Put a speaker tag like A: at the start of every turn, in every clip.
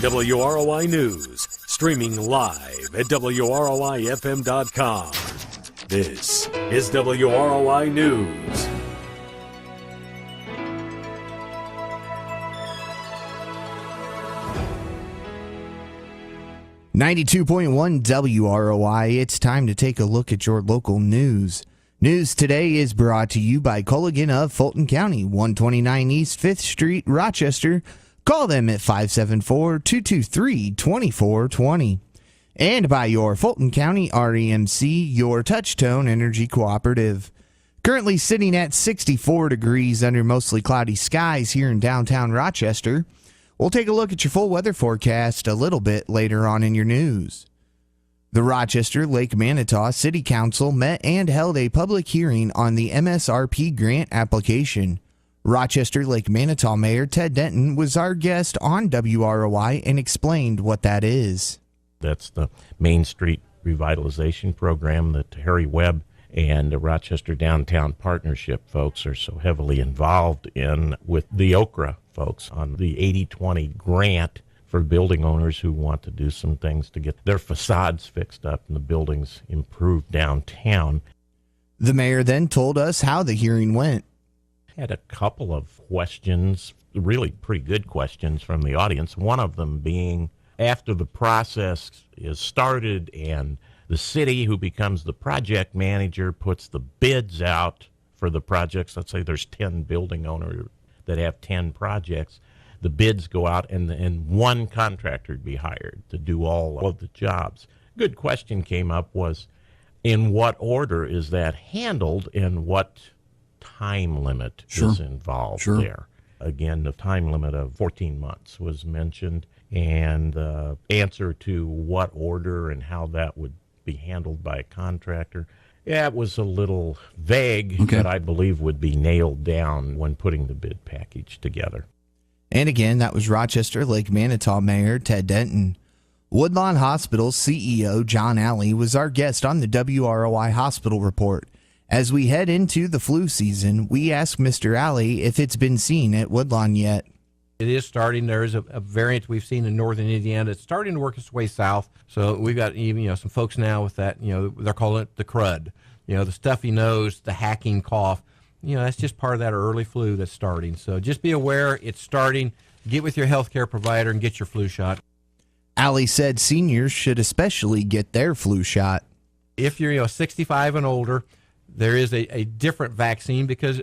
A: WROI News, streaming live at WROIFM.com. This is WROI News.
B: .1 WROI, it's time to take a look at your local news. News today is brought to you by Culligan of Fulton County, 129 East 5th Street, Rochester. Call them at 574-223-2420. And by your Fulton County REMC, your Touchtone Energy Cooperative. Currently sitting at 64 degrees under mostly cloudy skies here in downtown Rochester. We'll take a look at your full weather forecast a little bit later on in your news. The Rochester Lake Manitou City Council met and held a public hearing on the MSRP Grant application. Rochester Lake Manitou Mayor Ted Denton was our guest on WROI and explained what that is.
C: That's the Main Street Revitalization Program that Harry Webb and the Rochester Downtown Partnership folks are so heavily involved in with the Okra folks on the 80-20 grant for building owners who want to do some things to get their facades fixed up and the buildings improved downtown.
B: The mayor then told us how the hearing went.
C: Had a couple of questions, really pretty good questions from the audience, one of them being after the process is started and the city, who becomes the project manager, puts the bids out for the projects. Let's say there's 10 building owners that have 10 projects. The bids go out and one contractor be hired to do all of the jobs. Good question came up was, in what order is that handled and what time limit is involved there? Again, the time limit of 14 months was mentioned, and the answer to what order and how that would be handled by a contractor, yeah, it was a little vague, but I believe would be nailed down when putting the bid package together.
B: And again, that was Rochester Lake Manitou Mayor Ted Denton. Woodlawn Hospital's CEO John Alley was our guest on the WROI Hospital Report. As we head into the flu season, we asked Mr. Alley if it's been seen at Woodlawn yet.
D: It is starting. There is a variant we've seen in northern Indiana. It's starting to work its way south. So we've got even some folks now with that. They're calling it the crud. The stuffy nose, the hacking cough. That's just part of that early flu that's starting. So just be aware it's starting. Get with your healthcare provider and get your flu shot.
B: Alley said seniors should especially get their flu shot.
D: If you're 65 and older, there is a different vaccine because,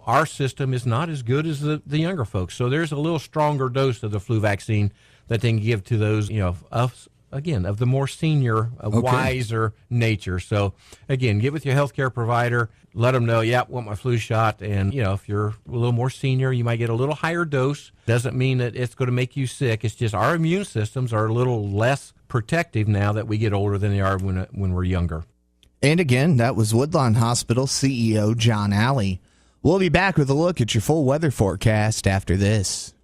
D: our system is not as good as the younger folks. So there's a little stronger dose of the flu vaccine that they can give to those, of the more senior, wiser nature. So, again, get with your healthcare provider. Let them know, want my flu shot. And, if you're a little more senior, you might get a little higher dose. Doesn't mean that it's going to make you sick. It's just our immune systems are a little less protective now that we get older than they are when we're younger.
B: And again, that was Woodlawn Hospital CEO John Alley. We'll be back with a look at your full weather forecast after this.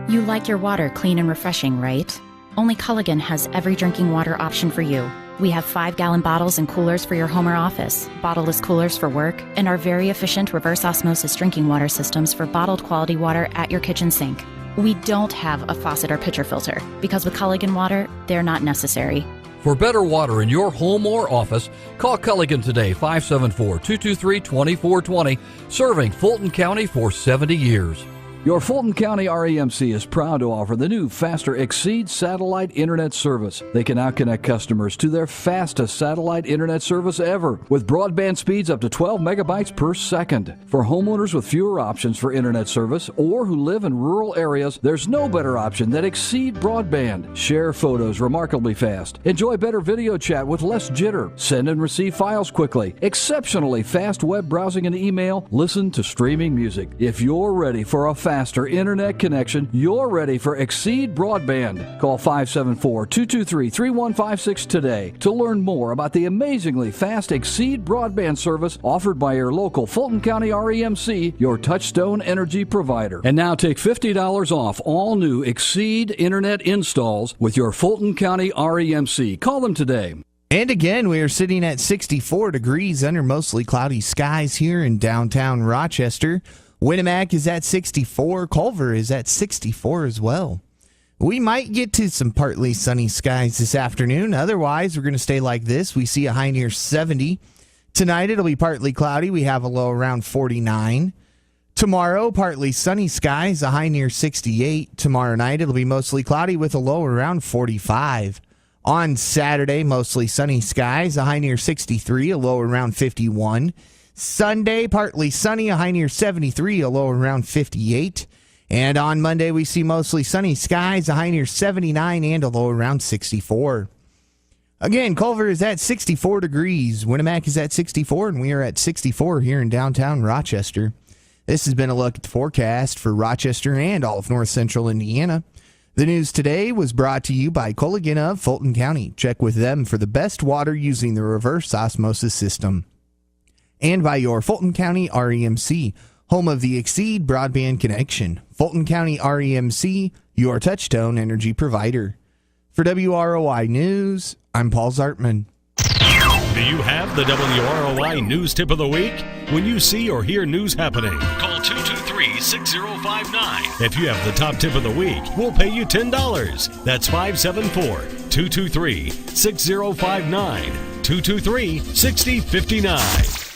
E: You like your water clean and refreshing, right? Only Culligan has every drinking water option for you. We have 5-gallon bottles and coolers for your home or office, bottleless coolers for work, and our very efficient reverse osmosis drinking water systems for bottled quality water at your kitchen sink. We don't have a faucet or pitcher filter because with Culligan water, they're not necessary.
F: For better water in your home or office, call Culligan today, 574-223-2420, serving Fulton County for 70 years.
G: Your Fulton County REMC is proud to offer the new Faster Exceed satellite internet service. They can now connect customers to their fastest satellite internet service ever, with broadband speeds up to 12 megabytes per second. For homeowners with fewer options for internet service or who live in rural areas, there's no better option than Exceed Broadband. Share photos remarkably fast. Enjoy better video chat with less jitter. Send and receive files quickly. Exceptionally fast web browsing and email. Listen to streaming music. If you're ready for a faster internet connection, you're ready for Exceed Broadband. Call 574-223-3156 today to learn more about the amazingly fast Exceed Broadband service offered by your local Fulton County REMC, your Touchstone energy provider. And now take $50 off all new Exceed internet installs with your Fulton County REMC. Call them today.
B: And again, we are sitting at 64 degrees under mostly cloudy skies here in downtown Rochester. Winnemac is at 64. Culver is at 64 as well. We might get to some partly sunny skies this afternoon. Otherwise, we're going to stay like this. We see a high near 70. Tonight, it'll be partly cloudy. We have a low around 49. Tomorrow, partly sunny skies, a high near 68. Tomorrow night, it'll be mostly cloudy with a low around 45. On Saturday, mostly sunny skies, a high near 63, a low around 51. Sunday, partly sunny, a high near 73, a low around 58. And on Monday, we see mostly sunny skies, a high near 79, and a low around 64. Again, Culver is at 64 degrees. Winnemac is at 64, and we are at 64 here in downtown Rochester. This has been a look at the forecast for Rochester and all of north central Indiana. The news today was brought to you by Culligan of Fulton County. Check with them for the best water using the reverse osmosis system. And by your Fulton County REMC, home of the Exceed broadband connection. Fulton County REMC, your touchtone energy provider. For WROI News, I'm Paul Zartman.
A: Do you have the WROI News Tip of the Week? When you see or hear news happening, call 223-6059. If you have the top tip of the week, we'll pay you $10. That's 574-223-6059. 223-6059.